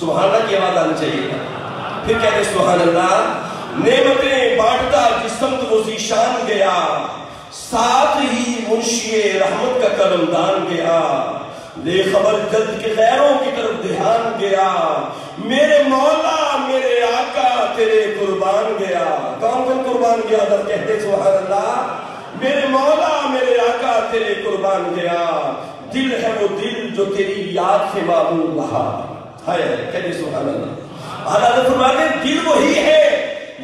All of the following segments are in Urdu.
سبحان اللہ کی آواز آنی چاہیے. پھر کہتے سبحان اللہ. نعمتیں بانٹتا جس سمت وہ ذیشان گیا, ساتھ ہی منشی رحمت کا قلم دان گیا, لے خبر جلد کے غیروں کی طرف دھیان گیا, میرے مولا میرے آقا تیرے قربان گیا. کون کون قربان گیا؟ در کہتے سبحان اللہ. میرے مولا میرے آقا تیرے قربان گیا, دل ہے وہ دل جو تیری یاد سے معمول رہا. کہتے سبحان اللہ. حضرت فرماتے ہیں دل وہی ہے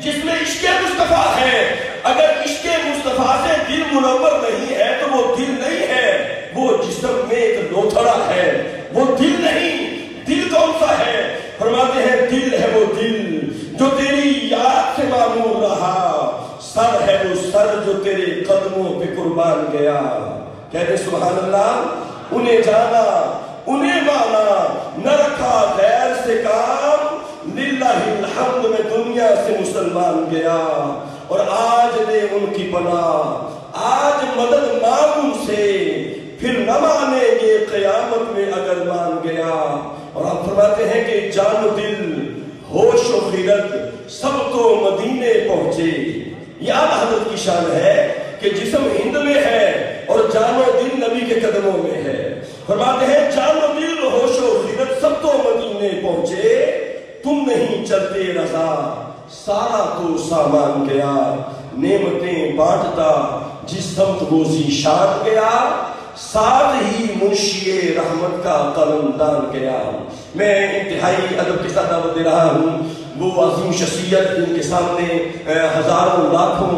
جس میں عشق مصطفیٰ ہے. اگر عشق مصطفیٰ سے دل منور نہیں ہے تو وہ دل نہیں ہے, وہ جسم میں ایک لوتھڑا ہے, وہ دل نہیں. دل کون سا ہے؟ فرماتے ہیں دل ہے وہ دل جو تیری یاد سے معمور رہا, سر ہے وہ سر جو تیرے قدموں پہ قربان گیا. کہتے سبحان اللہ. انہیں جانا انہیں مانا, نہ رکھا غیر سے کام, للہ الحمد میں دنیا سے مسلمان گیا. اور آج لے ان کی پناہ, آج مدد مانگ ان سے, پھر نہ مانیں گے قیامت میں اگر مان گیا. اور آپ فرماتے ہیں کہ جان و دل ہوش و خیرت سب تو مدینے پہنچے. یہ اعلیٰ حضرت کی شان ہے کہ جسم ہند میں ہے اور جان و دل نبی کے قدموں میں ہے. فرماتے ہیں جان و دل ہوش و خیرت سب تو مدینے پہنچے, تم نہیں چلتے رضا سارا تو سامان گیا. نعمتیں بانٹتا جس سمت وہ ذیشان گیا, ساتھ ہی منشی رحمت کا قلم دان گیا. میں انتہائی ادب کے ساتھ دعوت دے رہا ہوں وہ عظیم شخصیت جن کے سامنے ہزاروں لاکھوں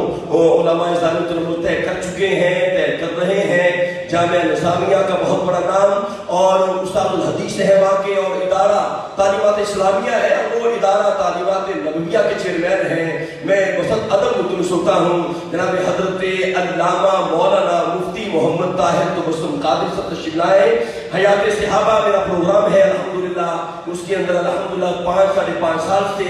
علماء ظالم طے کر چکے ہیں, طے کر رہے ہیں. جامعہ نظامیہ کا بہت بڑا نام اور استاد الحدیث ہے واقع, اور ادارہ تعلیمات اسلامیہ ہے, وہ ادارہ تعلیمات نبویہ کے چیئرمین ہیں. میں بہت ادب متنس ہوتا ہوں جناب حضرت علامہ مولانا مفتی محمد طاہر تبسم قادری صاحب تشریف لائے. حیات صحابہ میرا پروگرام ہے الحمدللہ, اس کے اندر الحمدللہ 5-5.5 سال سے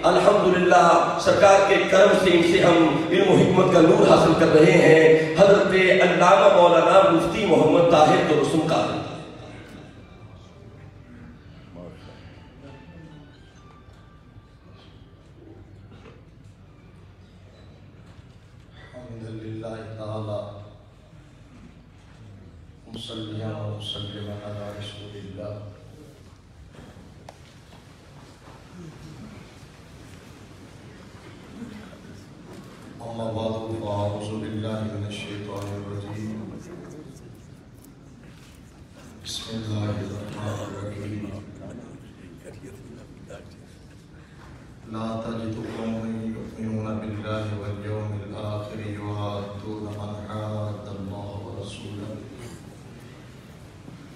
الحمدللہ سرکار کے کرم سے ان سے ہم علم و حکمت کا نور حاصل کر رہے ہیں. حضرت علامہ مولانا مفتی محمد طاہر تبسم قادری. الحمدللہ تعالی مصلیاں و مسلماً علی رسول اللہ. اما بعد فاعوذ باللہ من الشیطان الرجیم. بسم اللہ الرحمن الرحیم. لا تجد قوما يؤمنون بالله واليوم الآخر يوادون من حاد الله ورسوله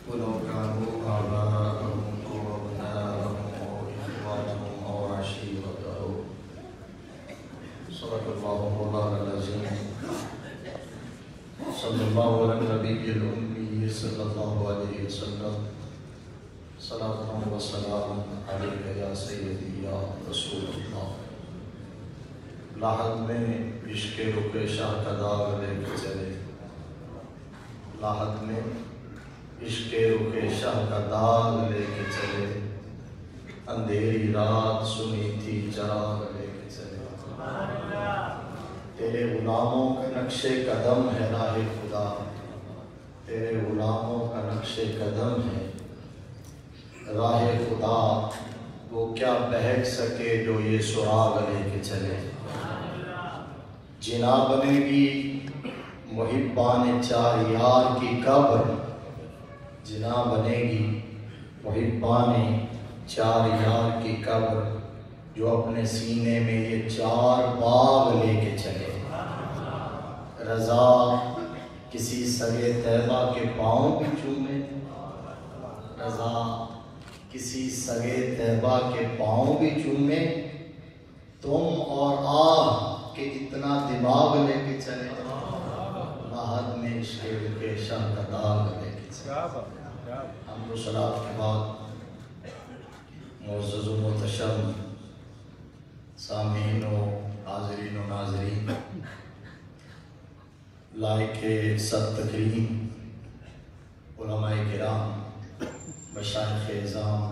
ولو كانوا آباءهم أو أبناءهم أو إخوانهم أو عشيرتهم. صدق الله مولانا العظيم. صلى الله على النبي الأمي صلى الله عليه وسلم. صلاة و سلام علیک یا سیدی یا رسول اللہ. لاحد میں عشق رخ شاہ کا داغ لے کے چلے, لاحد میں عشق رخ شاہ کا داغ لے کے چلے, اندھیری رات سنی تھی چراغ لے کے چلے. تیرے غلاموں کا نقش قدم ہے راہ خدا, تیرے غلاموں کا نقش قدم ہے راہ خدا. وہ کیا بہک سکے جو یہ سراغ لے کے چلے. جنا بنے گی محبان چار یار کی قبر, جنا بنے گی محبان چار یار کی قبر, جو اپنے سینے میں یہ 4 باغ لے کے چلے. رضا کسی سگے طیبہ کے پاؤں بھی چومے, رضا کسی سگے طیبہ کے پاؤں بھی چومے, تم اور آہ کہ اتنا دماغ لے کے چلے. لاحد میں عشق رخ شاہ کا داغ لے کے چلے. حمد و صلات کے بعد معزز و محتشم سامعین و حاضرین و ناظرین, لائق سب تکریم علماء کرام, مشائخ اعظام,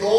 2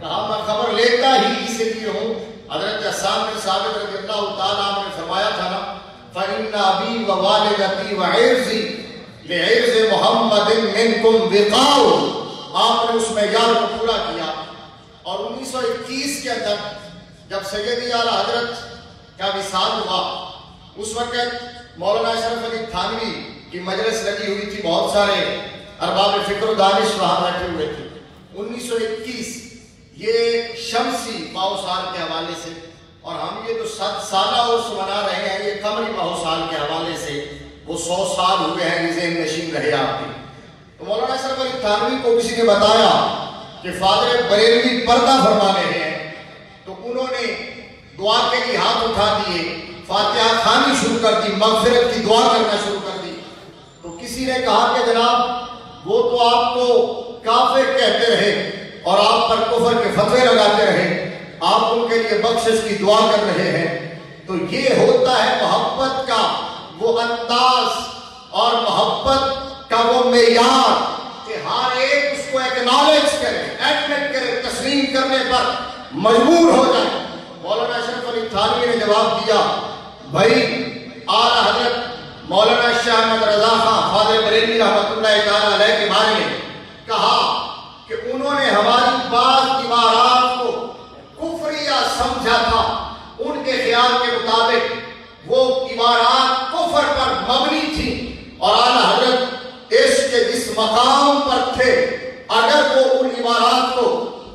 کہا میں خبر لیتا ہی اس لیے ہوں. حضرت حسان بن ثابت رضی اللہ تعالیٰ عنہ نے فرمایا تھا نا فَإِنَّ أَبِي وَوَالِدَتِي وَعِرْضِي لِعِرْضِ مُحَمَّدٍ مِنْكُمْ وِقَاءٌ. آپ نے اس معیار کو پورا کیا. اور 1921 کے اندر جب سیدی اعلیٰ حضرت کا وصال ہوا اس وقت مولانا اشرف علی تھانوی کی مجلس لگی ہوئی تھی. بہت سارے ارباب فکر و دانش وہاں بیٹھے ہوئے تھے. 1921 یہ شمسی ماہ سال کے حوالے سے اور ہم یہ جو 7 سالہ عرس منا رہے ہیں یہ قمری ماہ سال کے حوالے سے وہ 100 سال ہوئے ہیں یہ ذہن نشین رہے آپ کی. تو مولانا اشرف علی تھانوی کو کسی نے بتایا کہ فادر بریلوی پردہ فرما رہے ہیں. تو انہوں نے دعا کے لیے ہاتھ اٹھا دیے, فاتحہ خوانی شروع کر دی, مغفرت کی دعا کرنا شروع کر دی. تو کسی نے کہا کہ جناب وہ تو آپ کو کافر کہتے رہے اور آپ پر کفر کے فتوے لگاتے رہے, آپ ان کے لیے بخشش کی دعا کر رہے ہیں. تو یہ ہوتا ہے محبت کا وہ انداز اور محبت کا وہ معیار کہ ہر ایک اس کو ایکنالج کرے, ایڈمٹ کرے, تسلیم کرنے پر مجبور ہو جائے. مولانا اشرف علی تھانوی نے جواب دیا بھائی اعلیٰ حضرت مولانا شاہ احمد رضا خان فاضل بریلوی رحمۃ اللہ تعالیٰ علیہ کے بارے میں کہا کہ انہوں نے ہماری بعض عبارات کو کفریہ سمجھا تھا. ان کے خیال کے مطابق وہ عبارات کفر پر مبنی تھی اور اعلیٰ حضرت اس کے جس مقام پر تھے اگر وہ ان عبارات کو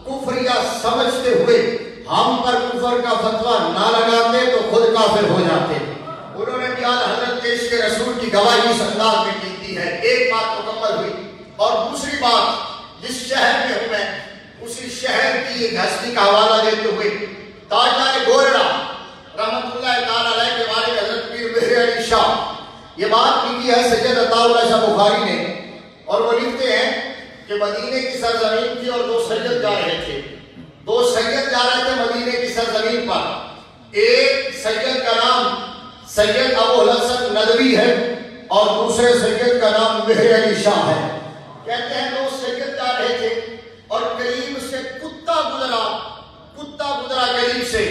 کفریہ سمجھتے ہوئے ہم پر کفر کا فتویٰ نہ لگاتے تو خود کافر ہو جاتے. انہوں نے بھی اعلیٰ حضرت کے عشق رسول کی گواہی اس انداز میں کی ہے. ایک بات مکمل ہوئی. اور دوسری بات جس شہر میں ہوں میں اسی شہر کی ایک ہستی کا حوالہ دیتے ہوئے تاجدار گورڑا رحمت اللہ تعالیٰ علیہ کے بارے میں حضرت پیر مہر علی شاہ یہ بات لکھی ہے سید عطا اللہ شاہ بخاری نے. اور وہ لکھتے ہیں کہ مدینے کی سرزمین تھی اور 2 سید جا رہے تھے. 2 سید جا رہے تھے مدینے کی سرزمین پر. ایک سید کا نام سید ابو الحسن ندوی ہے اور دوسرے سید کا نام مہر علی شاہ ہے. کہتے ہیں 2 سید جا رہے تھے اور قریب سے کتا گزرا قریب سے.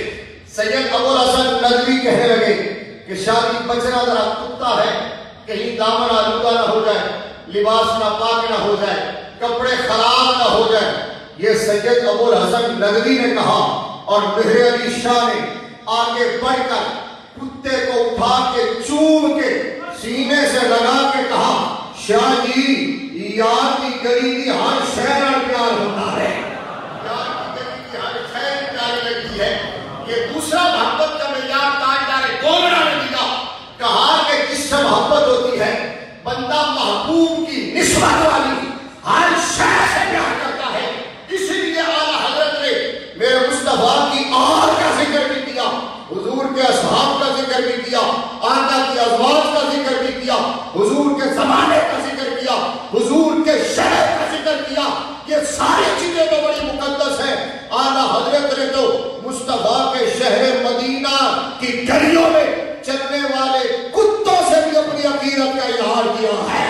سید ابو الحسن ندوی کہنے لگے کہ شاہی بچنا ذرا کتا ہے, کہیں دامن آلودہ نہ ہو جائے, لباس ناپاک نہ ہو جائے, کپڑے خراب نہ ہو جائے. یہ سید ابو الحسن ندوی نے کہا اور مہر علی شاہ نے آگے بڑھ کر کتے کو اٹھا کے چوم کے سینے سے لگا کے کہا شاہ جی یار کی گری کی ہر شہر پیار ہوتا ہے, یار کی گری کی ہر شہر پیار لگتی ہے. یہ دوسرا محبت کا معیار تاجدار گورڑا نے دیا. کہا کہ جس سے محبت ہوتی ہے بندہ محبوب کی نسبت والی ہر شہر سے پیار کرتا ہے. اسی لیے اعلیٰ حضرت نے میرے مصطفیٰ کی آل کا ذکر بھی کیا, حضور کے اصحاب کا ذکر بھی کیا, آقا کی ازواج کا ذکر بھی کیا, حضور کے زمانے کا ذکر کیا, حضور کے شہر کا ذکر کیا. یہ ساری چیزیں تو بڑی مقدس ہیں. اعلیٰ حضرت نے تو مصطفیٰ کے شہر مدینہ کی گلیوں میں چلنے والے کتوں سے بھی اپنی عقیدت کا اظہار کیا ہے.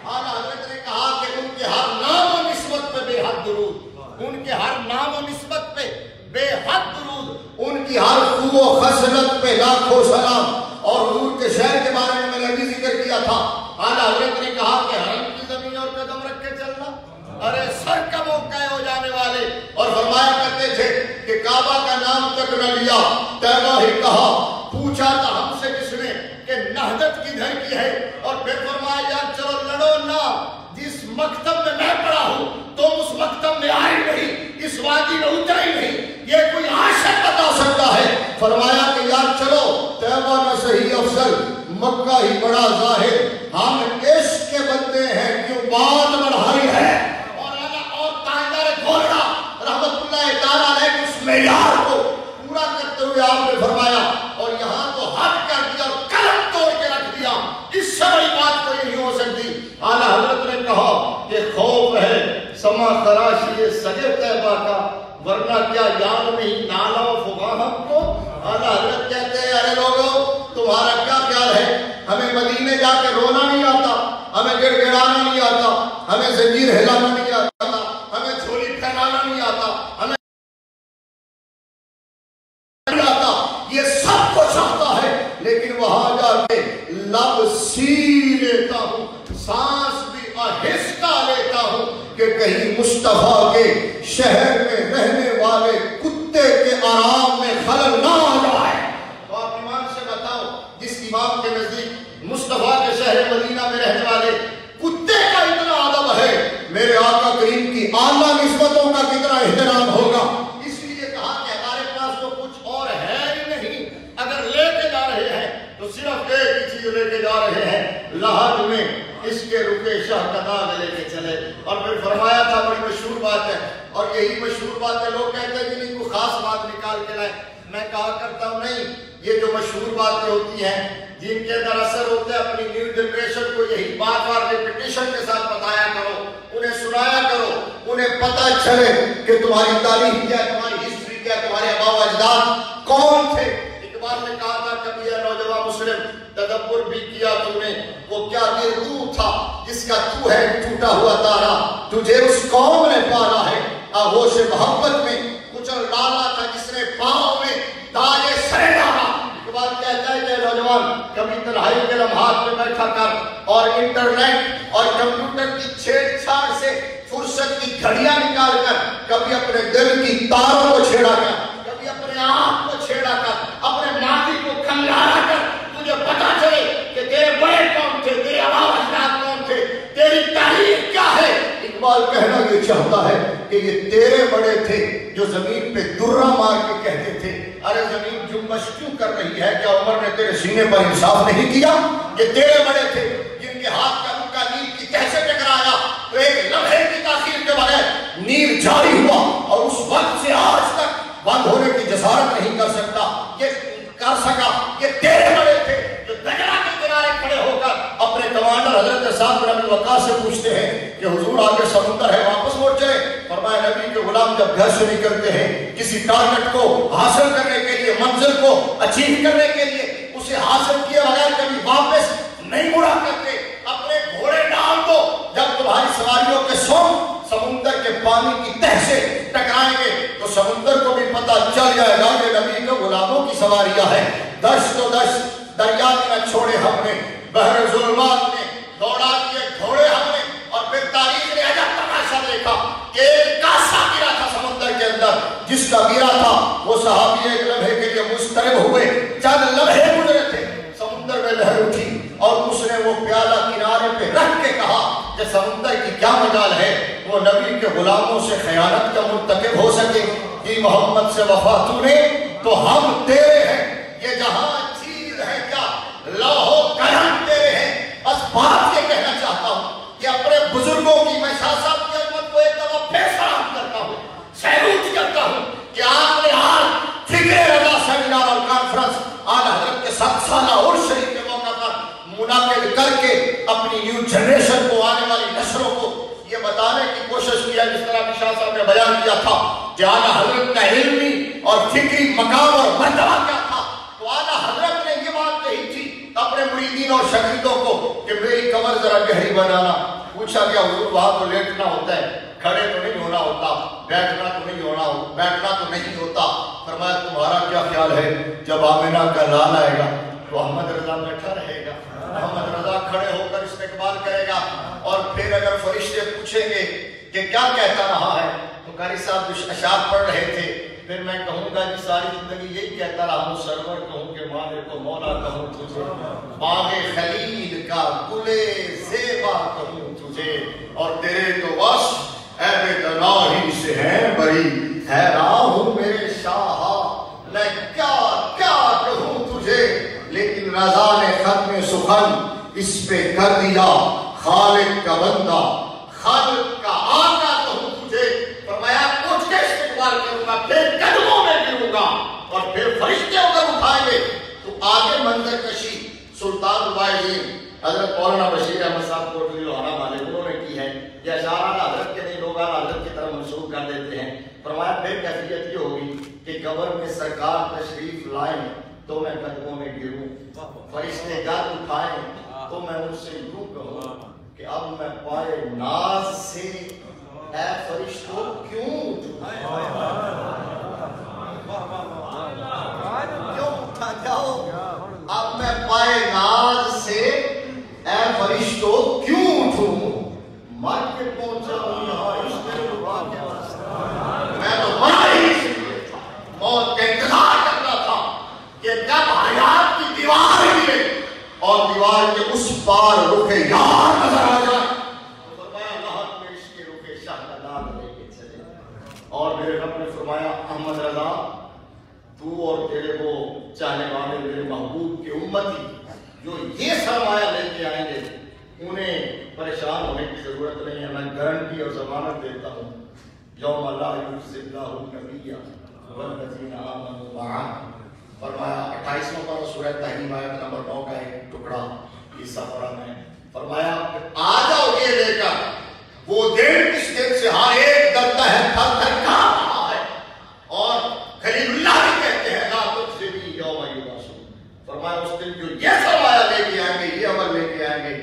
اعلیٰ حضرت نے کہا کہ ان کے ہر نام و نسبت پہ بے حد درود, ان کے ہر نام و نسبت پہ بے حد درود, ان کی ہر خو و خصلت پہ لاکھوں سلام. اور حضور کے شہر کے بارے میں نے بھی ذکر کیا تھا. اعلیٰ حضرت نے کہا کہ حرم کی زمین اور قدم رکھ کے چلنا ارے سر کا موقع ہو جانے والے. اور فرمایا کرتے تھے کہ کعبہ کا نام تک نہ لیا, طیبہ ہی کہا. پوچھا تھا ہم سے کس نے کہ نہضت کدھر کی ہے, اور پھر فرمایا یار چلو لڑو نہ, جس مکتب میں میں پڑھا ہوں تم اس مکتب میں آئے نہیں, اس وادی میں اترے ہی نہیں, یہ کوئی عاشق بتا سکتا ہے. فرمایا کہ یار چلو طیبہ نہ صحیح افضل مکہ ہی بڑا ظاہر, ہم عشق کے بندے ہیں کیوں بات بڑھائی ہے. اور تاجدار گورڑا رحمت اللہ تعالیٰ علیہ اس معیار کو پورا کرتے ہوئے آپ نے فرمایا اور یہاں تو حد کر دیا اور قلم توڑ کے رکھ دیا, اس سے بڑی بات کوئی نہیں ہو سکتی. اعلیٰ حضرت نے کہا کہ خوف ہے سما خراشی سجے طیبہ کا, ورنہ کیا یاد نہیں نالا و فغاں ہم کو. اعلیٰ حضرت کہتے ہیں ارے لوگوں تمہارا کیا خیال ہے, ہمیں مدینے جا کے رونا نہیں آتا, ہمیں گڑ گڑانا نہیں آتا, ہمیں زنجیر ہلانا نہیں کہ کہیں مصطفیٰ کے شہر میں رہنے والے کتے کے آرام میں خلل نہ آ جائے۔ تو آپ ایمان سے بتاؤ، جس امام کے نزدیک مصطفیٰ کے شہر مدینہ میں رہنے والے کتے کا اتنا ادب ہے، میرے آقا کریم کی اعلیٰ نسبتوں کا کتنا احترام ہوگا۔ اس لیے کہا کہ ہمارے پاس تو کچھ اور ہے ہی نہیں، اگر لے کے جا رہے ہیں تو صرف ایک ہی چیز لے کے جا رہے ہیں، لحد میں اس کے رکے شاہ کا داغ لے کے چلے۔ اور پھر فرمایا تھا، بڑی مشہور بات ہے، اور یہی مشہور بات ہے، لوگ کہتے ہیں کہ نہیں کوئی خاص بات نکال کے لائے، میں کہا کرتا ہوں نہیں، یہ جو مشہور باتیں ہوتی ہیں جن کے اندر اثر ہوتا ہے، اپنی نیو جنریشن کو یہی بات بار ریپیٹیشن کے ساتھ بتایا کرو، انہیں سنایا کرو، انہیں پتہ چلے کہ تمہاری تاریخ کیا ہے، تمہاری ہسٹری کیا ہے، تمہارے آباء و اجداد کون تھے۔ اقبال نے کہا تھا کبھی ہے نوجوان مسلم تدبر بھی کیا تم نے، وہ کیا گردو تھا جس کا تو ہے ٹوٹا ہوا تارا، تجھے اس قوم نے پالا ہے آغوش محبت میں، کچل ڈالا تھا جس نے پاؤں میں تاج سر ڈالا۔ اقبال کہتا ہے کہ نوجوان کبھی تنہائی کے لمحات میں بیٹھا کر اور انٹرنیٹ اور کمپیوٹر کی چھیڑ چھاڑ سے فرصت کی گھڑیاں نکال کر کبھی اپنے دل کی تاروں کو چھیڑا کر، کبھی اپنے آپ کو چھیڑا کر، اپنے ماضی کو کھنگارا کر، تجھے پتا چلے کہ تیرے بڑے کون تھے، تیرے آباء و اجداد کون تھے، تیری تاریخ کیا ہے۔ اقبال کہنا یہ چاہتا ہے کہ یہ تیرے بڑے تھے جو زمین پہ درہ مار کے کہتے تھے ارے زمین جنبش کیوں کر رہی ہے، کیا عمر نے تیرے سینے پر انصاف نہیں کیا۔ یہ تیرے بڑے تھے جن کے ہاتھ کا رکا نیل کی تہ سے ٹکرایا تو ایک لمحے کی تاخیر کے بغیر نیل جاری ہوا، اور اس وقت سے آج تک بند ہونے کی جسارت نہیں کر سکتا، یہ کر سکا۔ یہ تیرے بڑے تھے جو دجلہ کے کنارے کھڑے ہو کر اپنے کمانڈر حضرت سعد بن ابی وقاص سے پوچھتے ہیں کہ حضور آگے سمندر ہے، واپس موڑ چلے۔ فرمایا نبی کے غلام جب گھر سے نکلتے ہیں کسی ٹارگٹ کو حاصل کرنے کے لیے، منزل کو اچیو کرنے کے لیے، اسے حاصل کیے بغیر کبھی واپس نہیں مڑا کرتے۔ اپنے گھوڑے ڈال دو، جب تمہاری سواریوں کے سونگ سمندر کے پانی کی تہ سے ٹکرائیں گے تو سمندر کو بھی پتہ چل جائے گا کہ نبی کے غلاموں کی سواریاں ہیں۔ دشت و دشت دریا میں نہ چھوڑے ہم نے، بحر ظلمات میں دوڑا دیے گھوڑے ہم نے، اور پھر تاریخ نے عجب تماشا دیکھا کہ ایک کاسا گرا تھا سمندر کے اندر، جس کا گرا تھا وہ صحابی ایک لمحے کے لیے مضطرب ہوئے، چند لمحے گزرے تھے، سمندر میں لہر اٹھی اور اس نے وہ پیالہ کنارے پہ رکھ کے کہا کہ سمندر کی کیا مجال ہے وہ نبی کے غلاموں سے خیانت کا مرتکب ہو سکے، جی محمد سے وفا تو نے تو ہم تیرے ہیں، یہ جہاں چیز ہے کیا لوح و قلم تیرے ہیں۔ بس بات یہ کہنا چاہتا ہوں کہ اپنے بزرگوں کی میں شاہ صاحب کی عظمت کو ایک دفعہ پھر سلام کرتا ہوں، سیلوٹ کرتا ہوں کہ آپ نے آج فکر رضا سیمینار اور کانفرنس آج حضرت کے 7 سالہ عرس شریف کے موقع پر منعقد کر کے اپنی نیو جنریشن کو، آنے والی نسلوں کو یہ بتانے کی کوشش کیا، جس طرح بھی شاہ صاحب نے بیان کیا تھا کہ اعلیٰ حضرت کا علمی اور فکری مقام اور مرتبہ کیا تھا، تو اعلیٰ حضرت نے یہ بات کہی تھی اپنے مریدین اور شاگردوں کو کہ میری کمر ذرا گہری بنانا۔ پوچھا گیا حضور وہاں تو لیٹنا ہوتا ہے، کھڑے تو نہیں ہونا ہوتا، بیٹھنا تو نہیں ہوتا۔ فرمایا تمہارا کیا خیال ہے جب آمنہ کا لال آئے گا تو احمد رضا بیٹھا رہے گا، احمد رضا کھڑے ہو کر استقبال کرے گا، اور پھر اگر فرشتے پوچھیں گے کہ کیا کہتا رہا ہے تو قاری صاحب کچھ اشعار پڑھ رہے تھے، پھر میں کہوں گا کہ ساری زندگی یہی کہتا رہا ہوں، سرور کہوں کہ مالک و مولا کہوں تجھے، باغ خلیل کا گلے زیبا کہوں تجھے، اور تیرے تو وصف عیب دناہی سے ہیں بری، حیران ہوں میرے شاہ میں کیا کیا کہوں تجھے، لیکن رضا نے ختم سخن اس پہ کر دیا، خالق کا بندہ خالق کا آقا کہوں تجھے۔ فرمایا کچھ کے استقبال کروں گا، پھر قدموں میں گروں گا، اور پھر فرشتے اگر اٹھائیں گے تو آگے منظر کشی سلطان الواعظین حضرت مولانا بشیر احمد صاحب کوٹلی لوہارا والے انہوں نے کی ہے، یہ اشعار حضرت کے نہیں لوگ حضرت کی طرف منسوخ کر دیتے ہیں۔ فرمایا پھر کیفیت یہ ہوگی کہ قبر میں سرکار تشریف لائیں تو میں قدموں میں گروں، فرشتے جات اٹھائیں تو میں ان سے یوں کہوں کہ اب میں پائے ناز سے اے فرشتوں کیوں اٹھا جاؤ، اب میں پائے ناز سے اے فرشتوں کیوں اٹھوں، مر کے پہنچا ہوں یہاں میں تو بڑا ہی موت کا انتظار کرتا تھا کہ جب حیات کی دیوار گرے اور دیوار کے اس پار رخ یار نظر آ جائے تو فرمایا راحت میں اس کے رخ شاہ کا نام لے کے چلے. اور میرے رب نے فرمایا احمد رضا تو اور تیرے وہ چاہنے والے میرے محبوب کے امتی جو یہ سرمایہ لے کے آئیں گے انہیں پریشان ہونے کی ضرورت نہیں ہے. میں گارنٹی اور ضمانت دیتا ہوں یوم لا یخزی اللہ النبی والذین آمنوا معہ. فرمایا 28واں پارہ سورہ تحریم آیت نمبر 9 کا ایک ٹکڑا حصہ پڑھا میں. فرمایا آ جاؤ یہ لے کر وہ دن اس دن سے ہر ایک ڈرتا ہے تھر تھر کانپ رہا ہے اور خلیل اللہ بھی کہتے ہیں لا تخزنی یوم یبعثون. فرمایا اس دن جو یہ سرمایہ لے کے آئیں گے یہ عمل لے کے آئیں گے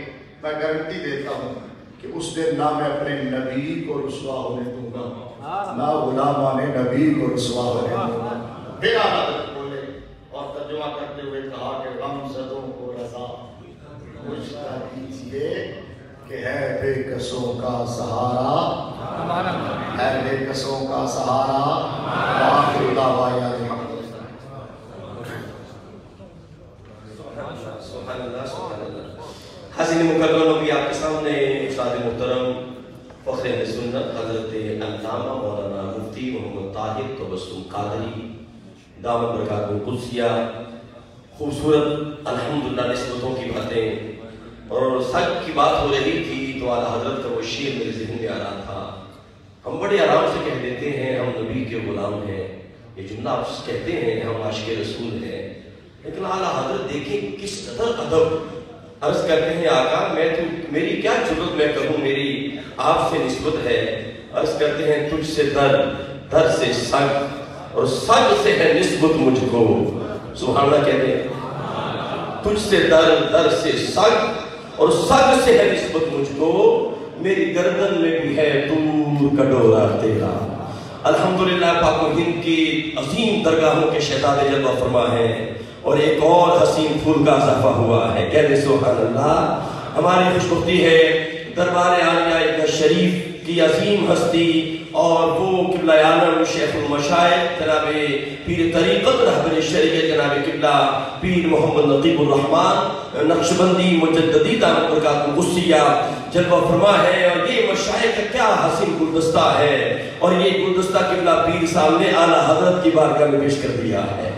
میں گارنٹی دیتا ہوں کہ اس دن نہ میں اپنے نبی کو رسوا ہونے دوں گا نہ غلامان نبی کو رسوا ہونے دوں گا. بلا حضرت بولے اور ترجمہ کرتے ہوئے کہا کہ غم زدوں کو رضا مجھتا دیجئے کہ ہے بے کسوں کا سہارا ہے بے کسوں کا سہارا آخر دعوایا سبحان اللہ سبحان اللہ. حاضرین مکرم ابھی آپ کے سامنے استاد محترم فخر اہل سنت حضرت علامہ مولانا مفتی محمد طاہر تبسم قادری دامت برکاتہ القدسیہ خوبصورت الحمدللہ نسبتوں کی باتیں اور سچ کی بات ہو رہی تھی تو اعلیٰ حضرت کا وہ شعر میرے ذہن میں آ رہا تھا. ہم بڑے آرام سے کہہ دیتے ہیں ہم نبی کے غلام ہیں, یہ جملہ آپ کہتے ہیں ہم عاشق رسول ہیں, لیکن اعلیٰ حضرت دیکھیں کس قدر ادب. عرض کرتے ہیں آقا میری کیا جرت میں کہوں میری آپ سے نسبت ہے. عرض کرتے ہیں تجھ سے در سے سگ اور سگ سے ہے نسبت مجھ کو. سبحان اللہ کہتے ہیں تجھ سے در سے سگ اور سگ سے ہے نسبت مجھ کو. میری گردن میں بھی ہے دور کا ڈورا تیرا. الحمدللہ پاک و ہند کی عظیم درگاہوں کے شہزاد جلوہ فرما ہیں اور ایک اور حسین پھول کا اضافہ ہوا ہے. کہتے سبحان اللہ. ہماری خوشبختی ہے دربار عالیہ شریف کی عظیم ہستی اور وہ قبلہ عالم شیخ المشائخ جناب پیر طریقت رہبر شریعت جناب قبلہ پیر محمد نقیب الرحمن نقشبندی مجددی دامت برکاتہ القدسیہ جلوہ فرما ہے. اور یہ مشائخ کا کیا حسین گلدستہ ہے اور یہ گلدستہ قبلہ پیر صاحب نے اعلیٰ حضرت کی بارگاہ میں پیش کر دیا ہے.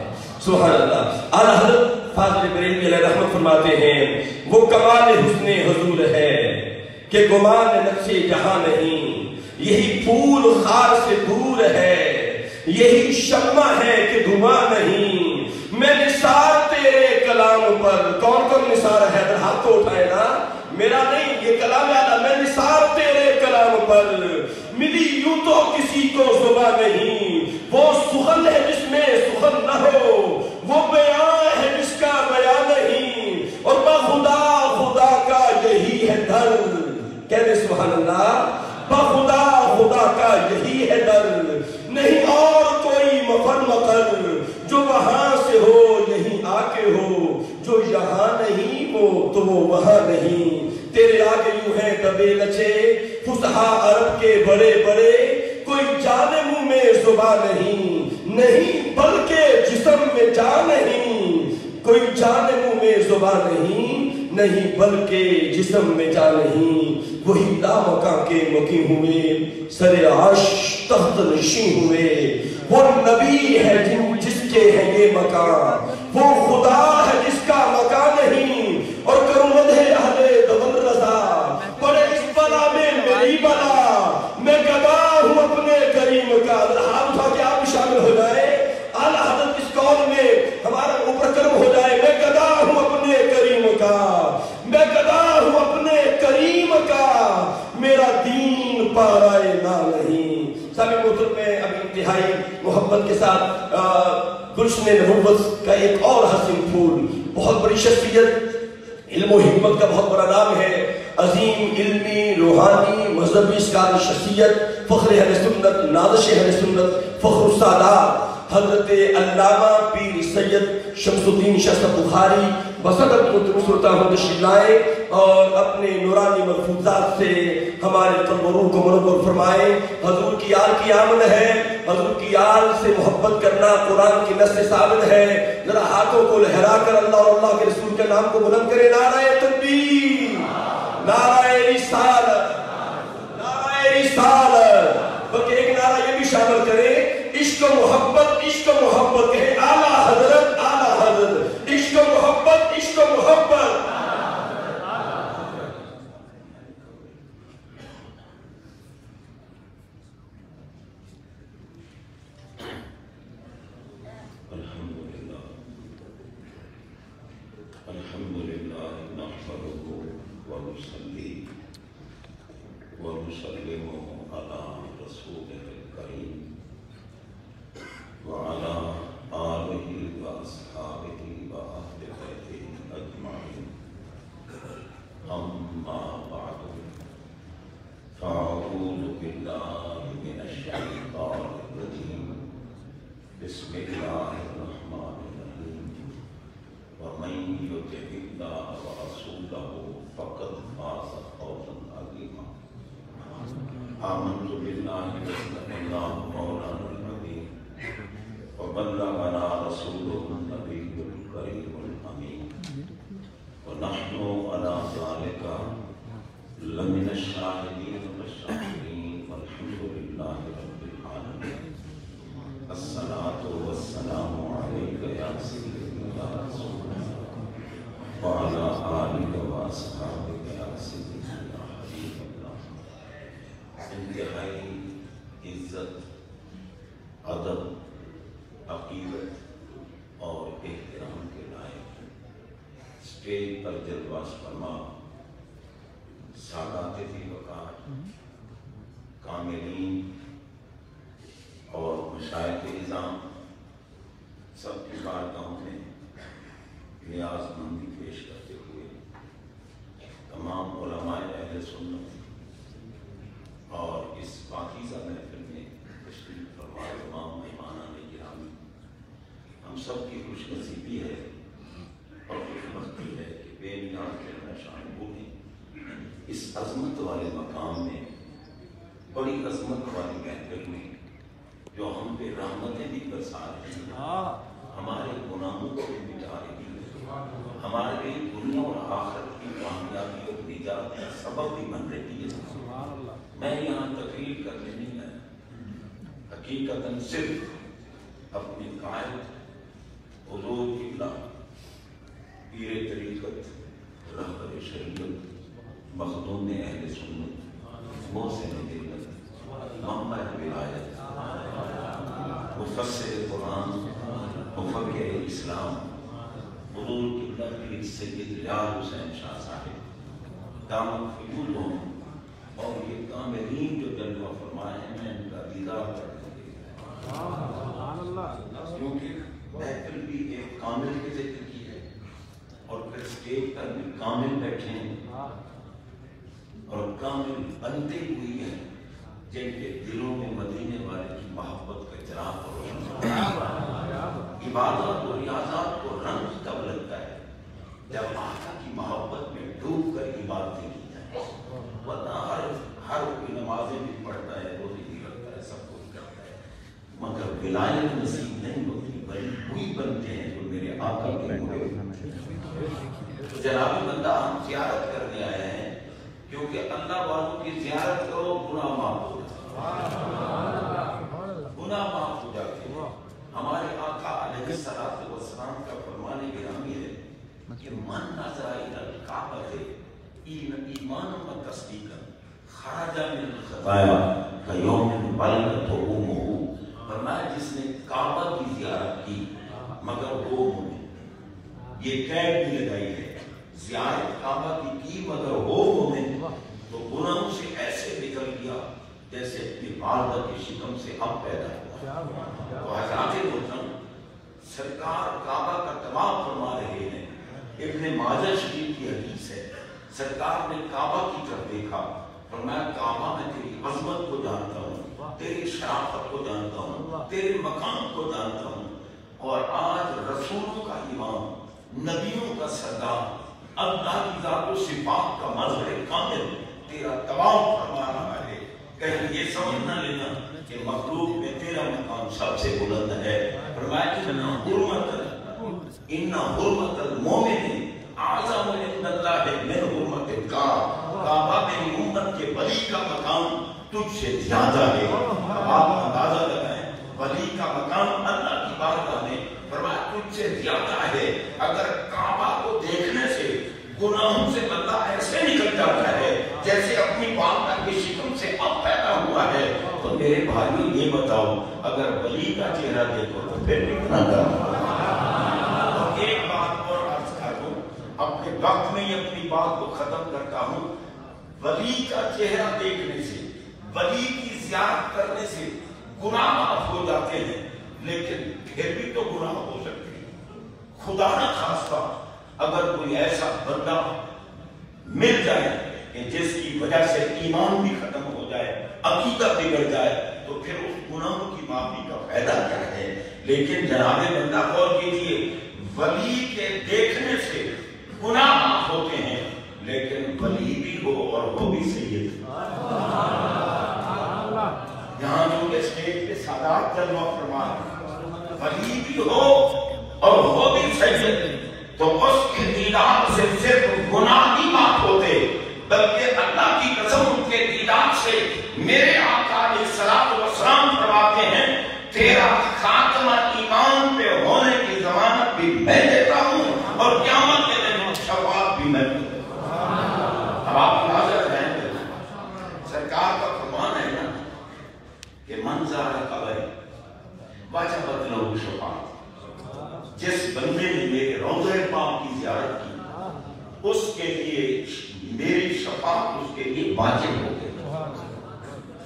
سبحان اللہ. اعلیٰ حضرت فاضل بریلوی علیہ رحمت فرماتے ہیں وہ کمال حسن حضور ہے کہ گمان نقش جہاں نہیں, یہی پھول خار سے دور ہے, یہی شمع ہے کہ دھواں نہیں. میں نثار تیرے کلام پر. کون کون نثار ہے؟ اگر ہاتھ کو اٹھائے نا, میرا نہیں یہ کلام یاد. میں نثار تیرے کلام پر ملی یوں تو کسی کو زباں نہیں. وہ سخن ہے جس میں سخن نہ ہو, وہ بیان ہے جس کا بیان نہیں. اور بخدا خدا کا یہی ہے در. کہتے سبحان اللہ. بخدا خدا کا یہی ہے در, نہیں اور کوئی مفر مقر. جو وہاں سے ہو یہیں آ کے ہو, جو یہاں نہیں وہ تو وہ وہاں نہیں. تیرے آگے یوں ہیں دبے لچے فصحا عرب کے بڑے بڑے, کوئی جان منہ میں زبان نہیں, نہیں بلکہ جسم میں جان نہیں. کوئی جان منہ میں زبان نہیں, نہیں بلکہ جسم میں جان نہیں. وہی لامکاں کے مقیم ہوئے, سر عرش تخت نشین ہوئے. وہ نبی ہے جس کے ہیں یہ مکان, وہ خدا ہے جس کا مکان نہیں. اور کروں مدح اہل دول رضا, پڑے اس بلا میں میری بلا. میں گواہ ہوں اپنے کریم کا. ہاتھ اٹھا کے آپ شامل ہو جائے. اعلیٰ حضرت اس قول میں ہمارا اوپر کرم ہو جائے. میں گواہ ہوں اپنے کریم کا, میں گواہ ہوں اپنے کریم کا. میرا دین پارائے نہ نہیں. سابق محترم میں ابھی انتہائی محبت کے ساتھ گلشن نبوت کا ایک اور حسین پھول, بہت بڑی شخصیت, علم و حکمت کا بہت بڑا نام ہے, عظیم علمی روحانی مذہبی اسکار شخصیت, فخر اہل سنت نازش اہل سنت فخر السادات حضرت علامہ پیر سید شمس الدین شاہ صاحب بخاری بصدق سلطان شلائے اور اپنے نورانی ملفوظات سے ہمارے قلب و روح کو منور فرمائے. حضور کی آل کی آمد ہے, حضور کی آل سے محبت کرنا قرآن کی نص سے ثابت ہے. ذرا ہاتھوں کو لہرا کر اللہ اور اللہ کے رسول کے نام کو بلند کرے. نعرہ تکبیر, نعرہ رسالت, نعرہ رسالت. بلکہ ایک نعرہ یہ بھی شامل کرے, عشق و محبت, عشق و محبت کہے اعلیٰ حضرت, اعلیٰ حضرت. عشق و محبت, عشق و محبت. صرف اپنے قائد حضور قبلہ پیر طریقت رہبر شریعت مخدوم اہل سنت محسن دلت محمد ولایت مفسر قرآن مفکر اسلام حضور قبلہ پیر سید ریاض حسین شاہ صاحب دامت فضول ہوں اور یہ کاملین جو جلوہ فرمائے ہیں میں ان کا دیدار کرتا کیونکہ محفل بھی ایک کامل کے ذکر کی ہے اور پھر اسٹیج پر بھی کامل بیٹھے ہیں اور کامل بنتے ہوئی ہیں جن کے دلوں میں مدینے والے کی محبت کا چراغ روشن عبادات اور ریاضات کو رنگ تب لگتا ہے جب آقا کی محبت میں ڈوب کر عبادتیں کی جائیں. ورنہ ہر کوئی نمازیں بھی پڑھتا ہے, روزے بھی رکھتا ہے, سب کچھ کرتا ہے, مگر ولایت نصیب نہیں ہوتی بلکہ وہی بنتے ہیں جو میرے آقا کے ہوئے. تو جناب بندہ ہم زیارت کرنے آئے ہیں کیونکہ اللہ والوں کی زیارت کرو گناہ معاف ہو جاتے, گناہ معاف ہو جاتے ہیں. ہمارے آقا علیہ السلام کا فرمان گرامی ہے کہ من نظر الی الکعبۃ ایمانا و تصدیقا خرج من الخطایا کیوم ولدتہ امہ. فرمایا جس نے کعبہ کی زیارت کی مگر وہ مومن, یہ قید بھی لگائی ہے, زیارت کعبہ کی مگر وہ مومن تو گناہوں سے ایسے نکل گیا جیسے اپنی والدہ کے شکم سے اب پیدا ہوا. تو حضرات محترم سرکار کعبہ کا طواف فرما رہے ہیں. ابن ماجہ شریف کی حدیث ہے, سرکار نے کعبہ کی طرف دیکھا, فرمایا کعبہ میں تیری عظمت کو جانتا ہوں, تیری شرافت کو جانتا ہوں, تیرے مقام کو جانتا ہوں, اور آج رسولوں کا امام نبیوں کا سردار، اللہ کی ذات و صفات کا مظہر کامل تیرا تمام فرما رہا ہے۔ کہیں یہ سمجھ نہ لینا کہ مخلوق میں تیرا مقام سب سے بلند ہے۔ فرمایا ان حرمت المومن اعظم عند اللہ من حرمت الکعبہ، کعبہ میری امت کے ولی کا مقام تجھ سے زیادہ ہے۔ آپ اندازہ لگائیں ولی کا مقام اللہ کی بارگاہ میں فرمایا تجھ سے زیادہ ہے۔ اگر کعبہ کو دیکھنے سے گناہوں سے بندہ ایسے نکل جاتا ہے جیسے اپنی والدہ کی شکم سے اب پیدا ہوا ہے، تو میرے بھائی یہ بتاؤ اگر ولی کا چہرہ دیکھو تو پھر کتنا کرو۔ ایک بات اور عرض کر دوں، اپنے وقت میں ہی اپنی بات کو ختم کرتا ہوں۔ ولی کا چہرہ دیکھنے سے، ولی کی زیارت کرنے سے گناہ معاف ہو جاتے ہیں، لیکن پھر بھی تو گناہ ہو سکتے ہیں۔ خدا نہ خواستہ اگر کوئی ایسا بندہ مل جائے کہ جس کی وجہ سے ایمان بھی ختم ہو جائے، عقیدہ بگڑ جائے، تو پھر اس گناہوں کی معافی کا فائدہ کیا ہے؟ لیکن جناب بندہ غور کیجئے، ولی کے دیکھنے سے گناہ معاف ہوتے ہیں، لیکن ولی بھی ہو اور وہ بھی سید۔ یہاں جو اسٹیج پہ سادات جلوہ فرما ہے، ولی بھی ہو اور وہ بھی سید، تو اس کے دیدار سے صرف گناہ نہیں معاف ہوتے، بلکہ اللہ کی قسم ان کے دیدار سے میرے آقا علیہ الصلوۃ والسلام فرماتے ہیں تیرا خاتمہ ایمان پہ ہونے کی ضمانت بھی میں دیتا ہوں اور قیامت کے دن شفاعت بھی میں دیتا ہوں۔ اب آپ ناظر ہیں سرکار کا فرمان ہے نا کہ من زار قبر وجبت لہ شفاعت، جس بندے نے میرے روضہ پاک کی زیارت کی اس کے لیے میری شفاعت اس کے لیے واجب ہو گئی۔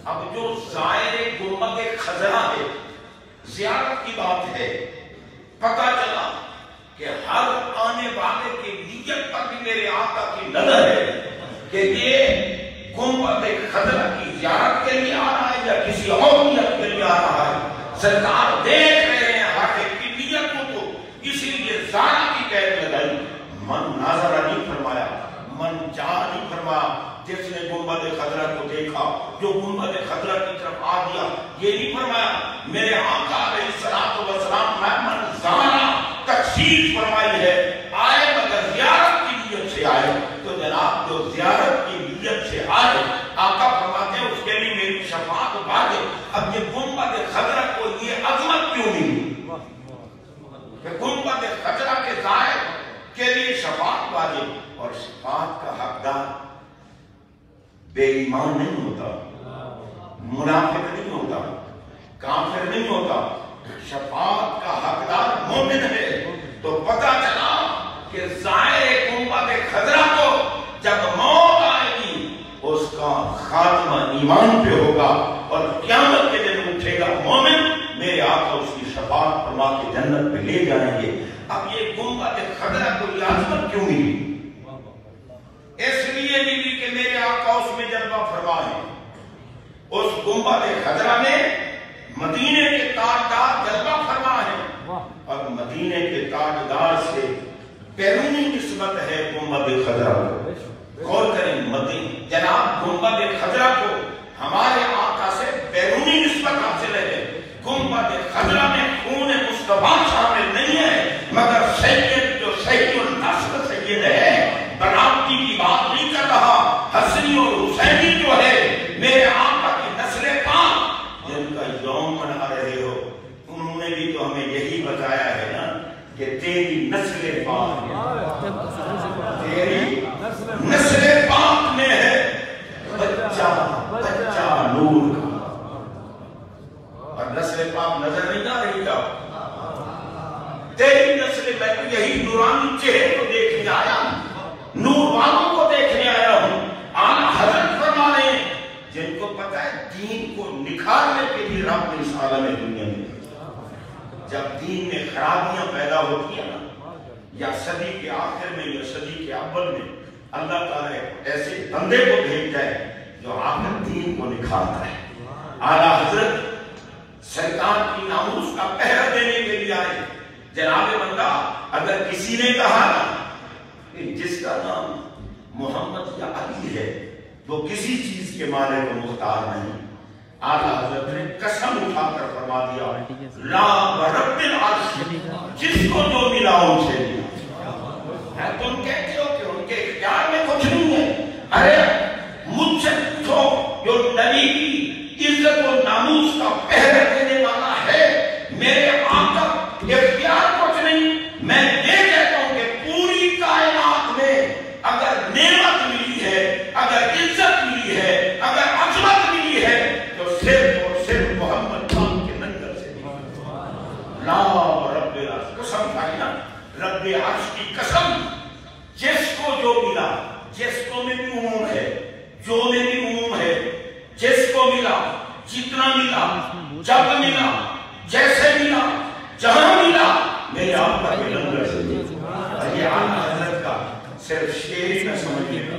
اب جو زائر گنبد خضرا ہے، زیارت کی بات ہے، پتہ چلا کہ ہر آنے والے کی نیت پر بھی میرے آقا کی نظر ہے کہ یہ گنبد خضرا کی زیارت کے لیے آ رہا ہے یا کسی اور نیت کے لیے آ رہا ہے۔ سرکار دیکھ رہے ہیں ہر ایک کی نیتوں کو، اسی لیے زارہ کی قید لگائی۔ من ناظرہ نہیں فرمایا، من جا نہیں فرمایا، جس نے گنبد خضرا کو دیکھا، جو گنبد خضرا کی طرف آ گیا، یہ نہیں فرمایا میرے آقا علیہ الصلوۃ والسلام میں من زارہ تخصیص فرمائی ہے، آئے مگر زیارت کی نیت سے آئے۔ تو جناب جو زیارت کی نیت سے آئے، آقا فرماتے ہیں اس کے لیے میری شفاعت واجب۔ اب یہ گنبد خضرا کو یہ عظمت کیوں ملی کہ گنبد خضرا کے زائر کے لیے شفاعت واجب؟ اور شفاعت کا حقدار بے ایمان نہیں ہوتا، منافق نہیں ہوتا، کافر نہیں ہوتا، شفاعت کا حقدار مومن ہے۔ تو پتہ چلا کہ زائر گنبد خضرا کو جب موت آئے گی اس کا خاتمہ ایمان پہ ہوگا اور قیامت کے دن اٹھے گا مومن، میرے آقا اس کی شفاعت فرما کے جنت میں لے جائیں گے۔ اب یہ گنبد خضرا کو یہ عظمت کیوں ملی؟ اس لیے ملی کہ میرے آقا اس میں جلوہ فرما ہے۔ اس گنبد خضرا میں مدینے کے تاجدار جلوہ فرما ہے، اور مدینے کے تاجدار سے بیرونی نسبت ہے گنبد خضرا کو۔ غور کریں، جناب گنبد خضرا کو ہمارے آقا سے بیرونی نسبت حاصل ہے۔ گنبد خضرا میں خون مصطفیٰ شامل نہیں ہے، مگر سید جو سید النصر سید ہے، بناوٹی کی بات نہیں کر رہا، حسنی اور حسینی جو ہے میرے آقا کی نسل پاک جن کا یوم منا رہے ہو، انہوں نے بھی تو ہمیں یہی بتایا ہے نا کہ تیری نسل پاک، تیری نسل پاک میں ہے بچہ نور کا۔ اور نسل پاک نظر نہیں آ رہی تھا، تیری نسل میں تو یہی نورانی چہرے کو دیکھنے آیا، نور والوں کو دیکھنے آیا ہوں۔ آنا حضرت فرما رہے ہیں جن کو پتہ ہے دین کو نکھارنے کے لیے رب نے اس عالم دنیا میں، جب دین میں خرابیاں پیدا ہوتی ہیں نا، یا صدی کے آخر میں یا صدی کے اول میں، اللہ تعالیٰ ایسے بندے کو بھیج جائے جو آخر دین کو نکھارتا ہے۔ اعلیٰ حضرت سرکار کی ناموس کا پہرا دینے کے لیے آئے۔ جناب بندہ اگر کسی نے کہا کہ جس کا نام محمد یا علی ہے وہ کسی چیز کے مالک و مختار نہیں، اعلیٰ حضرت نے قسم اٹھا کر فرما دیا لا ورب العرش، جس کو جو ملا ان سے ملا۔ تم کہتے ہو کہ ان کے اختیار میں کچھ نہیں ہے، ارے مجھ سے پوچھو جو نبی کی عزت و ناموس کا پہرہ دینے والا ہے، میرے آقا اختیار کچھ نہیں۔ میں یہ کہتا ہوں کہ پوری کائنات میں اگر نعمت ملی ہے، اگر عزت ملی ہے، اگر عظمت ملی ہے تو صرف اور صرف محمد خان کے لنگر سے ملی۔ لا رب العرش، قسم کھائی نا رب عرش کی قسم، جس کو جو ملا، جس کو میں بھی عموم ہے، جو میں بھی عموم ہے، جس کو ملا، جتنا ملا، جب ملا، جیسے ملا، جہاں ملا، میرے آقا کے لنگر سے ملا۔ یہ اعلیٰ حضرت کا صرف شعر ہی نہ سمجھنے کا۔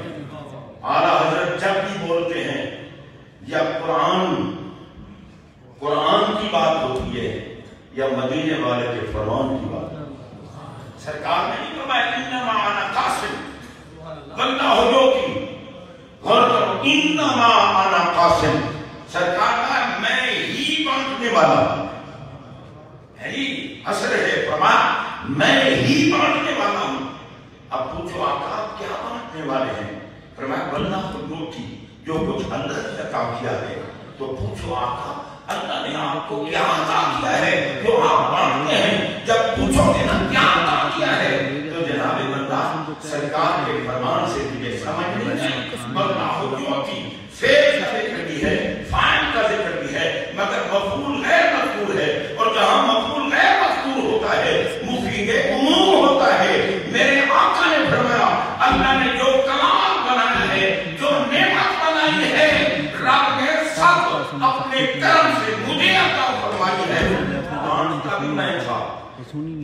اعلیٰ حضرت جب بھی بولتے ہیں یا قرآن کی بات ہوتی ہے یا مدینے والے کے فرمان کی بات، سرکار نے نہیں فرمایا انما انا قاسم، بندہ ہو جو کی غور کرو، انما انا قاسم، سرکار کا میں ہی بانٹنے والا ہوں، حسر ہے فرمایا میں ہی بانٹنے والا ہوں۔ اب پوچھو آقا کیا بانٹنے والے ہیں؟ فرمایا بندہ ہو جو کی جو کچھ اللہ نے عطا کیا ہے، تو پوچھو آقا اللہ نے آپ کو کیا عطا کیا ہے جو آپ بانٹتے ہیں؟ جب پوچھو گے نا کیا عطا کیا ہے تو جناب بندہ سرکار کے فرمان سے تجھے سمجھ نہیں ہے۔ بندہ ہو جو کی فعل کا ذکر بھی ہے، فاعل کا ذکر بھی ہے، مگر مفعول غیر مذکور ہے، اور جہاں مفعول غیر مذکور ہوتا ہے مفید عموم ہوتا ہے۔ میرے آقا نے فرمایا اللہ نے جو کلام بنایا ہے، جو نعمت بنائی ہے، رب نے سب اپنے کرم سے مجھے عطا فرمائی ہے۔ بانٹتا بھی میں تھا،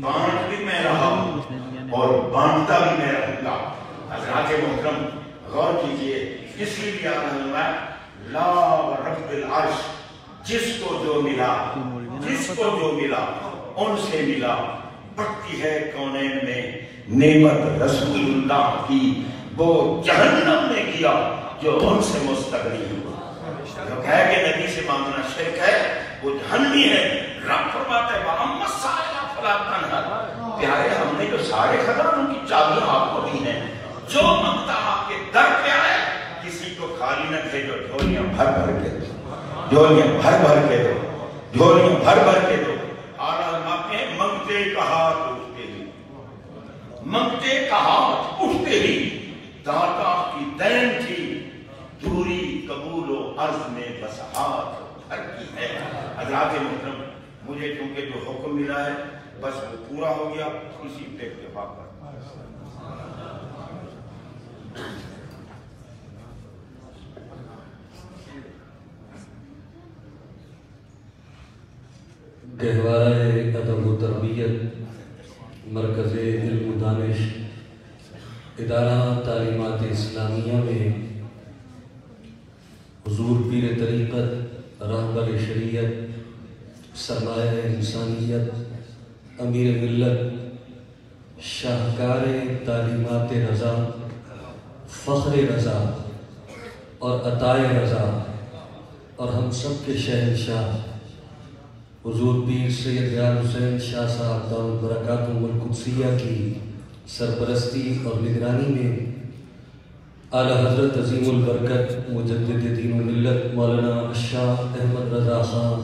بانٹ بھی میں رہا اور بانٹتا بھی میں رہوں گا۔ حضرات محترم غور کیجئے، اس لیے اللہ لا رب العرش، جس کو جو ملا، جس کو جو ملا ان سے ملا۔ بڑھتی ہے کونین میں نعمت رسول اللہ کی، وہ جہنم میں گیا جو ان سے مستغنی ہوا۔ جو کہے کہ نبی سے مانگنا شرک ہے وہ جہنمی ہے۔ رب فرماتا ہے وَأَمَّا السَّائِلَ فَلَا تَنْهَرْ، پیارے ہم نے جو سارے خزانوں کی چابیاں آپ کو دی ہیں، جو منگتا آپ کے در پہ آئے کسی کو خالی نہ بھیجو، جھولیاں بھر بھر کے دو، جھولیاں بھر بھر کے دو، جھولیاں بھر بھر کے دو۔ اعلیٰ فرماتے ہیں منگتے کا ہاتھ اٹھتے ہی، منگتے کا ہاتھ اٹھتے ہی داتا کی دین تھی، دوری قبول و عرض میں بس ہاتھ بھر کی ہے۔ حضرات محترم مجھے کیونکہ جو حکم ملا ہے بس وہ پورا ہو گیا، اسی پہ اکتفا کرتا ہوں۔ گہوارہ ادب و تربیت مرکز علم و دانش ادارہ تعلیمات اسلامیہ میں حضور پیر طریقت، رہبر شریعت، سرمایہ انسانیت، امیر ملت، شاہکار تعلیمات رضا، فخر رضا اور عطائے رضا اور ہم سب کے شہنشاہ حضور پیر سید ریاض حسین شاہ صاحب دامت برکاتہم القدسیہ کی سرپرستی اور نگرانی میں اعلیٰ حضرت عظیم البرکت مجدد دین و ملت مولانا شاہ احمد رضا خان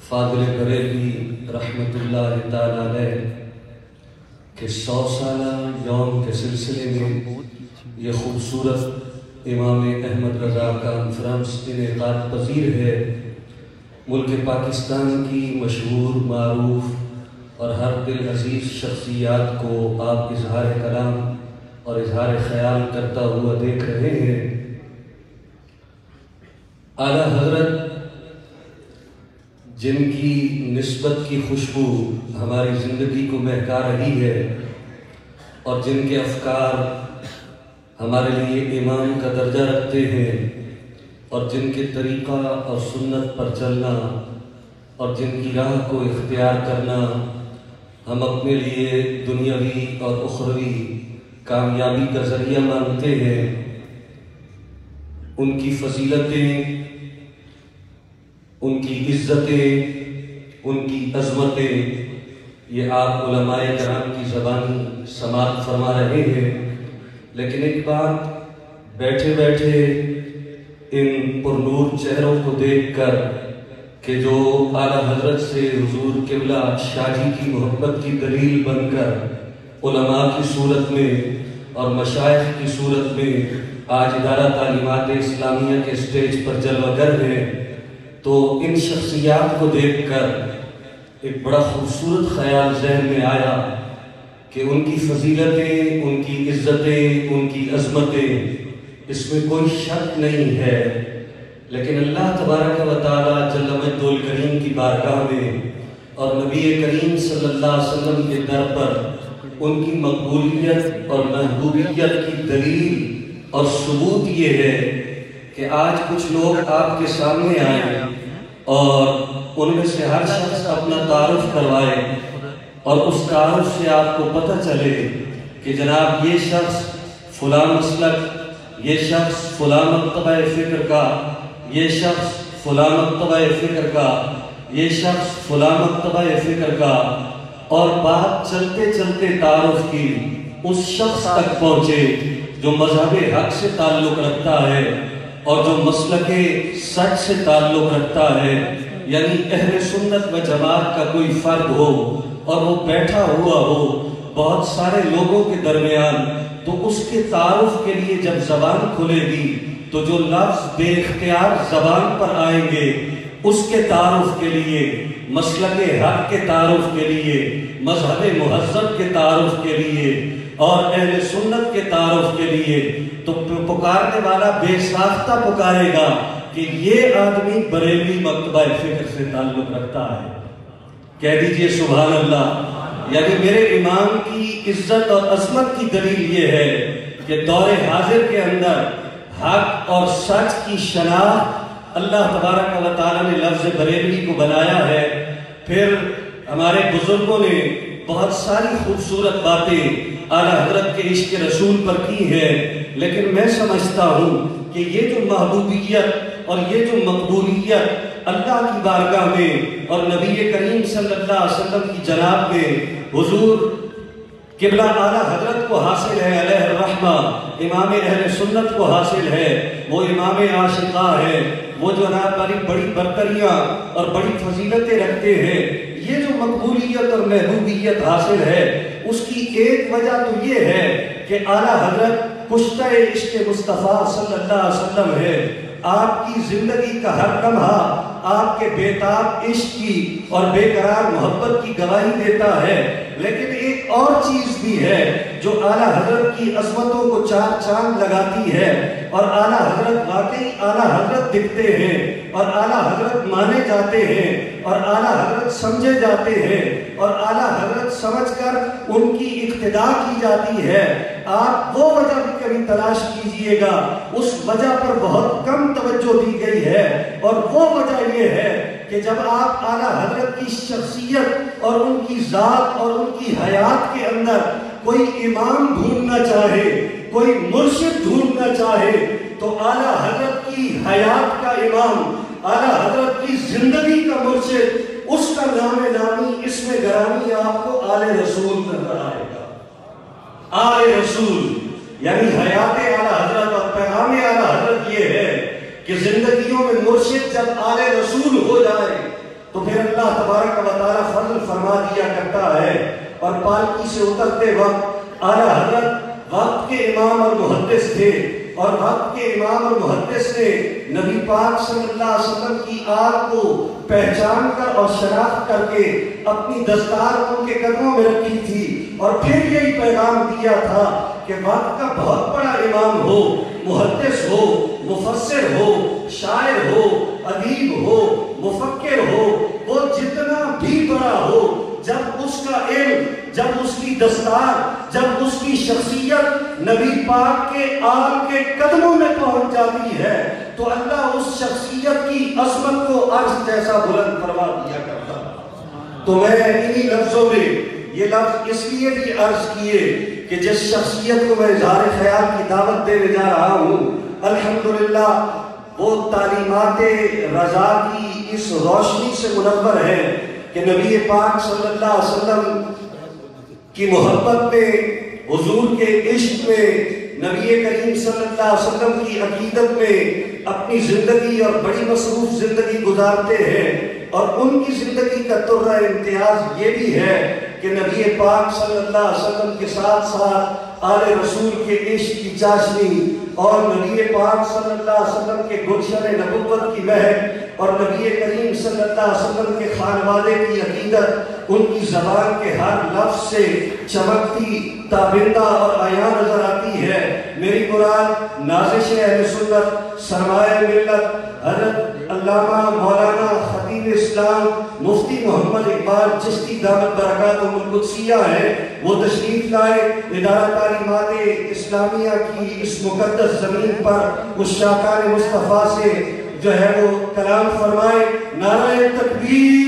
فاضل بریلوی رحمۃ اللہ تعالیٰ علیہ کے 100 سالہ یوم کے سلسلے میں یہ خوبصورت امام احمد رضا کانفرنس انعقاد پذیر ہے۔ ملک پاکستان کی مشہور، معروف اور ہر دل عزیز شخصیات کو آپ اظہار کلام اور اظہار خیال کرتا ہوا دیکھ رہے ہیں۔ اعلیٰ حضرت جن کی نسبت کی خوشبو ہماری زندگی کو مہکا رہی ہے اور جن کے افکار ہمارے لیے امام کا درجہ رکھتے ہیں اور جن کے طریقہ اور سنت پر چلنا اور جن کی راہ کو اختیار کرنا ہم اپنے لیے دنیاوی اور اخروی کامیابی کا ذریعہ مانتے ہیں، ان کی فضیلتیں، ان کی عزتیں، ان کی عظمتیں یہ آپ علماء کرام کی زبان سماعت فرما رہے ہیں، لیکن ایک بات بیٹھے بیٹھے ان پرنور چہروں کو دیکھ کر کہ جو اعلیٰ حضرت سے حضور قبلہ شاہ جی کی محبت کی دلیل بن کر علماء کی صورت میں اور مشائخ کی صورت میں آج ادارہ تعلیمات اسلامیہ کے اسٹیج پر جلوہ گر ہیں، تو ان شخصیات کو دیکھ کر ایک بڑا خوبصورت خیال ذہن میں آیا کہ ان کی فضیلتیں، ان کی عزتیں، ان کی عظمتیں، اس میں کوئی شک نہیں ہے، لیکن اللہ تبارک و تعالی جل مجدہ الکریم کی بارگاہ میں اور نبی کریم صلی اللہ علیہ وسلم کے در پر ان کی مقبولیت اور محبوبیت کی دلیل اور ثبوت یہ ہے کہ آج کچھ لوگ آپ کے سامنے آئے اور ان میں سے ہر شخص اپنا تعارف کروائے اور اس تعارف سے آپ کو پتہ چلے کہ جناب یہ شخص فلاں مسلک، یہ شخص فلاں مکتبہ فکر کا، یہ شخص فلاں مکتبہ فکر کا، یہ شخص فلاں مکتبہ فکر کا، اور بات چلتے چلتے تعارف کی اس شخص تک پہنچے جو مذہب حق سے تعلق رکھتا ہے اور جو مسلک سچ سے تعلق رکھتا ہے، یعنی اہل سنت و جماعت کا کوئی فرد ہو اور وہ بیٹھا ہوا ہو بہت سارے لوگوں کے درمیان، تو اس کے تعارف کے لیے جب زبان کھلے گی تو جو لفظ بے اختیار زبان پر آئیں گے اس کے تعارف کے لیے، مسلک حق کے تعارف کے لیے، مذہب مہذب کے تعارف کے لیے اور اہل سنت کے تعارف کے لیے، تو پکارنے والا بے ساختہ پکارے گا کہ یہ آدمی بریلوی مکتبہ فکر سے تعلق رکھتا ہے۔ کہہ دیجئے سبحان اللہ۔ یعنی میرے امام کی عزت اور عظمت کی دلیل یہ ہے کہ دور حاضر کے اندر حق اور سچ کی شناخت اللہ تبارک و تعالیٰ نے لفظ بریلوی کو بنایا ہے۔ پھر ہمارے بزرگوں نے بہت ساری خوبصورت باتیں اعلیٰ حضرت کے عشق رسول پر کی ہیں، لیکن میں سمجھتا ہوں کہ یہ جو محبوبیت اور یہ جو مقبولیت اللہ کی بارگاہ میں اور نبی کریم صلی اللہ علیہ وسلم کی جناب میں حضور قبلہ اعلیٰ حضرت کو حاصل ہے علیہ الرحمہ، امام اہل سنت کو حاصل ہے، وہ امام عاشقہ ہے، وہ جو بڑی برتریاں اور بڑی فضیلتیں رکھتے ہیں، یہ جو مقبولیت اور محبوبیت حاصل ہے اس کی ایک وجہ تو یہ ہے کہ اعلیٰ حضرت کشتہ عشق مصطفیٰ صلی اللہ علیہ وسلم ہے۔ آپ کی زندگی کا ہر لمحہ آپ کے بیتاب عشق کی اور بے قرار محبت کی گواہی دیتا ہے، لیکن ایک اور چیز بھی ہے جو اعلیٰ حضرت کی عظمتوں کو چار چاند لگاتی ہے، اور اعلیٰ حضرت واقعی اعلیٰ حضرت دکھتے ہیں اور اعلیٰ حضرت مانے جاتے ہیں اور اعلیٰ حضرت سمجھے جاتے ہیں اور اعلیٰ حضرت سمجھ کر ان کی اقتداء کی جاتی ہے۔ آپ وہ وجہ بھی کبھی تلاش کیجئے گا، اس وجہ پر بہت کم توجہ دی گئی ہے، اور وہ وجہ یہ ہے کہ جب آپ اعلیٰ حضرت کی شخصیت اور ان کی ذات اور ان کی حیات کے اندر کوئی امام ڈھونڈنا چاہے، کوئی مرشد ڈھونڈنا چاہے، تو اعلیٰ حضرت کی حیات کا امام، اعلیٰ حضرت کی زندگی کا مرشد، اس کا نام نامی اسم گرامی آپ کو آل رسول نظر آئے گا۔ آل رسول یعنی حیات اعلیٰ حضرت اور پیغام اعلیٰ حضرت یہ ہے کہ زندگیوں میں مرشد جب آل رسول ہو جائے تو پھر اللہ تبارک و تعالیٰ فضل فرما دیا کرتا ہے، اور پالکی سے اترتے وقت اعلیٰ حضرت وقت کے امام اور محدث تھے، اور وقت کے امام اور محدث نے نبی پاک صلی اللہ علیہ وسلم کی آگ کو پہچان کر اور شناخت کر کے اپنی دستار ان کے قدموں میں رکھی تھی، اور پھر یہی پیغام دیا تھا کہ وقت کا بہت بڑا امام ہو، محدث ہو، مفسر ہو، شاعر ہو، ادیب ہو، مفکر ہو، وہ جتنا بھی بڑا ہو، جب اس کا علم، جب اس کی دستار، جب اس کی شخصیت نبی پاک کے آل کے قدموں میں پہنچ جاتی ہے تو اللہ اس شخصیت کی عظمت کو عرش جیسا بلند فرما دیا کرتا۔ تو میں انہی لفظوں میں یہ لفظ اس لیے بھی عرض کیے کہ جس شخصیت کو میں اظہار خیال کی دعوت دینے جا رہا ہوں، الحمدللہ وہ تعلیمات رضا کی اس روشنی سے منور ہے کہ نبی پاک صلی اللہ علیہ وسلم کی محبت میں، حضور کے عشق میں، نبی کریم صلی اللہ علیہ وسلم کی عقیدت میں اپنی زندگی اور بڑی مصروف زندگی گزارتے ہیں۔ اور ان کی زندگی کا طرہ امتیاز یہ بھی ہے کہ نبی پاک صلی اللہ علیہ وسلم کے ساتھ ساتھ آل رسول کے عشق کی چاشنی اور نبی پاک صلی اللہ علیہ وسلم کے گلشن نبوت کی مہک اور نبی کریم صلی اللہ علیہ وسلم کے خانوادے کی عقیدت ان کی زبان کے ہر لفظ سے چمکتی، تابندہ اور عیاں نظر آتی ہے۔ میری قرآن نازش اہل سنت، سرمایہ ملت، حضرت علامہ مولانا خطیب اسلام مفتی محمد اقبال چشتی دامت برکاتہم القدسیہ ہے، وہ تشریف لائے ادارہ تعلیمات اسلامیہ کی اس مقدس زمین پر اس شاکان مصطفیٰ سے جو ہے وہ کلام فرمائے۔ نعرہ تکبیر،